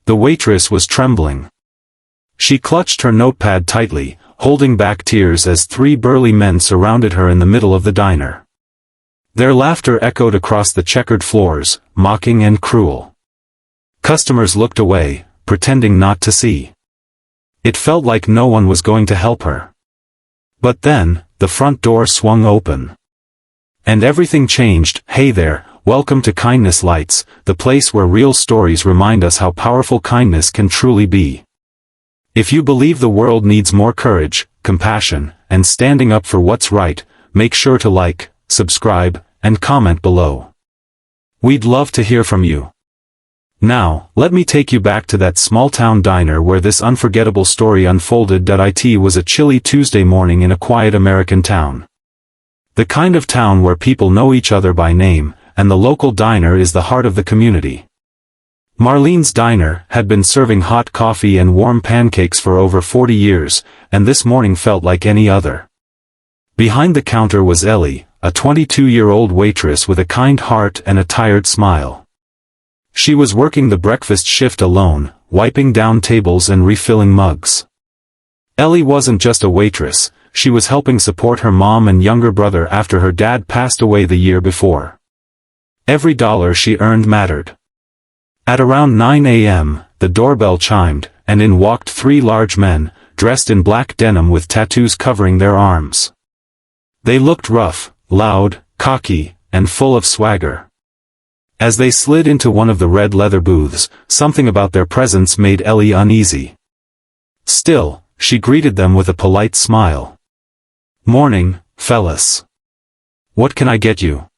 The waitress was trembling. She clutched her notepad tightly, holding back tears as three burly men surrounded her in the middle of the diner. Their laughter echoed across the checkered floors, mocking and cruel. Customers looked away, pretending not to see. It felt like no one was going to help her. But then, the front door swung open. And everything changed. Hey there, welcome to Kindness Lights, the place where real stories remind us how powerful kindness can truly be. If you believe the world needs more courage, compassion, and standing up for what's right, make sure to like, subscribe, and comment below. We'd love to hear from you. Now, let me take you back to that small-town diner where this unforgettable story unfolded. It was a chilly Tuesday morning in a quiet American town. The kind of town where people know each other by name, and the local diner is the heart of the community. Marlene's Diner had been serving hot coffee and warm pancakes for over 40 years, and this morning felt like any other. Behind the counter was Ellie, a 22-year-old waitress with a kind heart and a tired smile. She was working the breakfast shift alone, wiping down tables and refilling mugs. Ellie wasn't just a waitress, she was helping support her mom and younger brother after her dad passed away the year before. Every dollar she earned mattered. At around 9 a.m., the doorbell chimed, and in walked three large men, dressed in black denim with tattoos covering their arms. They looked rough, loud, cocky, and full of swagger. As they slid into one of the red leather booths, something about their presence made Ellie uneasy. Still, she greeted them with a polite smile. "Morning, fellas. What can I get you?"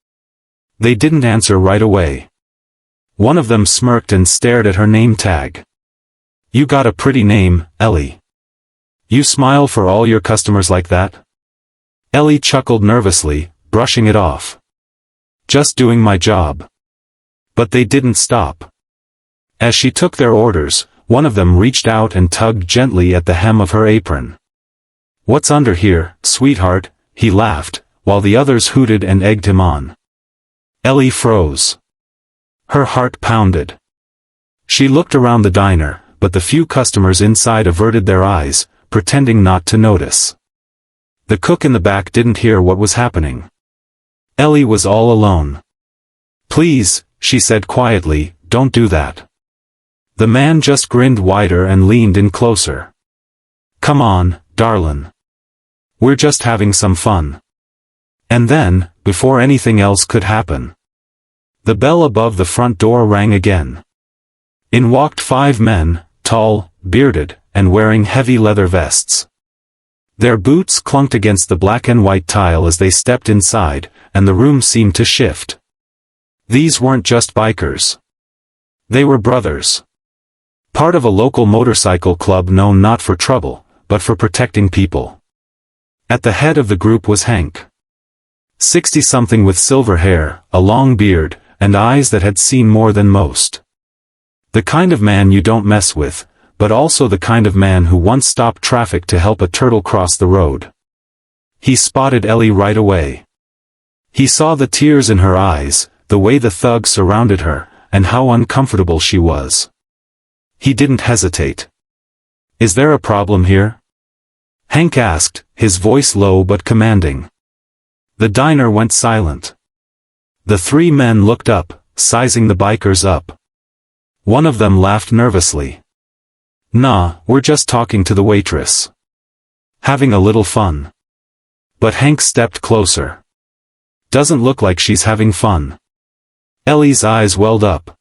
They didn't answer right away. One of them smirked and stared at her name tag. "You got a pretty name, Ellie. You smile for all your customers like that?" Ellie chuckled nervously, brushing it off. "Just doing my job." But they didn't stop. As she took their orders, one of them reached out and tugged gently at the hem of her apron. "What's under here, sweetheart?" he laughed, while the others hooted and egged him on. Ellie froze. Her heart pounded. She looked around the diner, but the few customers inside averted their eyes, pretending not to notice. The cook in the back didn't hear what was happening. Ellie was all alone. "Please," she said quietly, "don't do that." The man just grinned wider and leaned in closer. "Come on, darlin'. We're just having some fun." And then, before anything else could happen, the bell above the front door rang again. In walked five men, tall, bearded, and wearing heavy leather vests. Their boots clunked against the black and white tile as they stepped inside, and the room seemed to shift. These weren't just bikers. They were brothers. Part of a local motorcycle club known not for trouble, but for protecting people. At the head of the group was Hank. 60-something with silver hair, a long beard, and eyes that had seen more than most. The kind of man you don't mess with, but also the kind of man who once stopped traffic to help a turtle cross the road. He spotted Ellie right away. He saw the tears in her eyes, the way the thugs surrounded her, and how uncomfortable she was. He didn't hesitate. "Is there a problem here?" Hank asked, his voice low but commanding. The diner went silent. The three men looked up, sizing the bikers up. One of them laughed nervously. "Nah, we're just talking to the waitress. Having a little fun." But Hank stepped closer. "Doesn't look like she's having fun." Ellie's eyes welled up.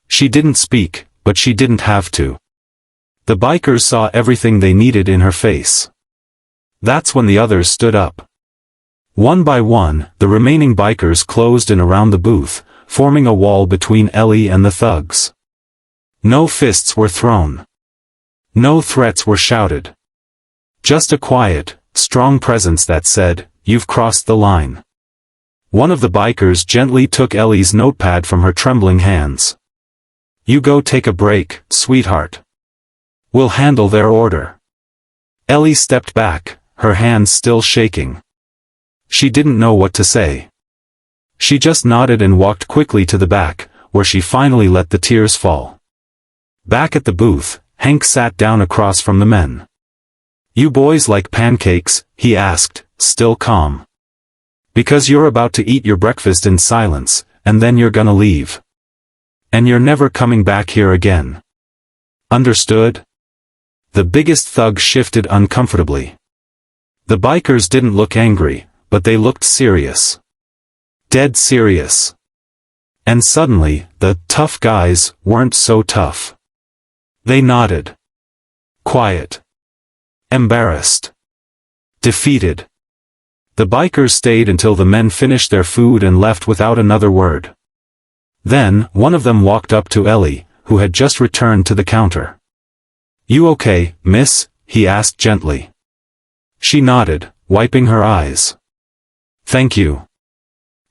She didn't speak, but she didn't have to. The bikers saw everything they needed in her face. That's when the others stood up. One by one, the remaining bikers closed in around the booth, forming a wall between Ellie and the thugs. No fists were thrown. No threats were shouted. Just a quiet, strong presence that said, "You've crossed the line." One of the bikers gently took Ellie's notepad from her trembling hands. "You go take a break, sweetheart. We'll handle their order." Ellie stepped back, her hands still shaking. She didn't know what to say. She just nodded and walked quickly to the back, where she finally let the tears fall. Back at the booth, Hank sat down across from the men. "You boys like pancakes?" he asked, still calm. "Because you're about to eat your breakfast in silence, and then you're gonna leave. And you're never coming back here again. Understood?" The biggest thug shifted uncomfortably. The bikers didn't look angry, but they looked serious. Dead serious. And suddenly, the tough guys weren't so tough. They nodded. Quiet. Embarrassed. Defeated. The bikers stayed until the men finished their food and left without another word. Then, one of them walked up to Ellie, who had just returned to the counter. "You okay, miss?" he asked gently. She nodded, wiping her eyes. "Thank you.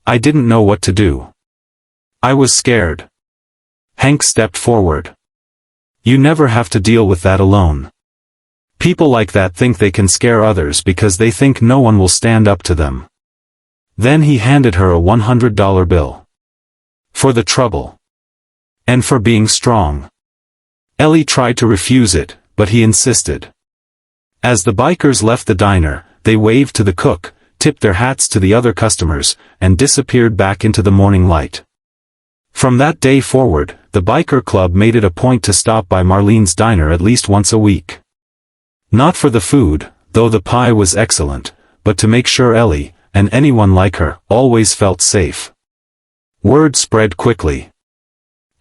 I didn't know what to do. I was scared." Hank stepped forward. "You never have to deal with that alone. People like that think they can scare others because they think no one will stand up to them." Then he handed her a $100 bill. "For the trouble. And for being strong." Ellie tried to refuse it, but he insisted. As the bikers left the diner, they waved to the cook, tipped their hats to the other customers, and disappeared back into the morning light. From that day forward, the biker club made it a point to stop by Marlene's diner at least once a week. Not for the food, though the pie was excellent, but to make sure Ellie, and anyone like her, always felt safe. Word spread quickly.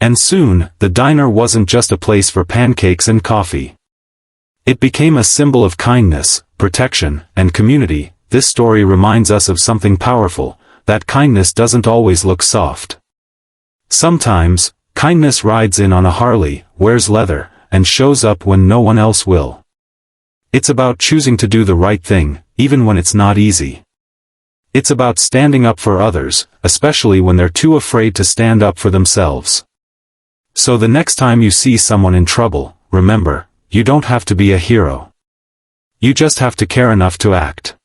And soon, the diner wasn't just a place for pancakes and coffee. It became a symbol of kindness, protection, and community. This story reminds us of something powerful, that kindness doesn't always look soft. Sometimes, kindness rides in on a Harley, wears leather, and shows up when no one else will. It's about choosing to do the right thing, even when it's not easy. It's about standing up for others, especially when they're too afraid to stand up for themselves. So the next time you see someone in trouble, remember, you don't have to be a hero. You just have to care enough to act.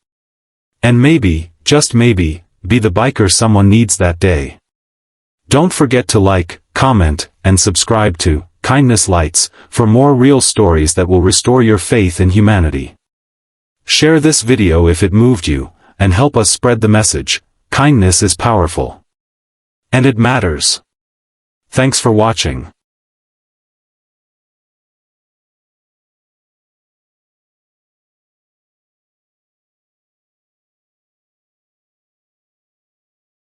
And maybe, just maybe, be the biker someone needs that day. Don't forget to like, comment, and subscribe to Kindness Lights for more real stories that will restore your faith in humanity. Share this video if it moved you, and help us spread the message. Kindness is powerful. And it matters. Thanks for watching.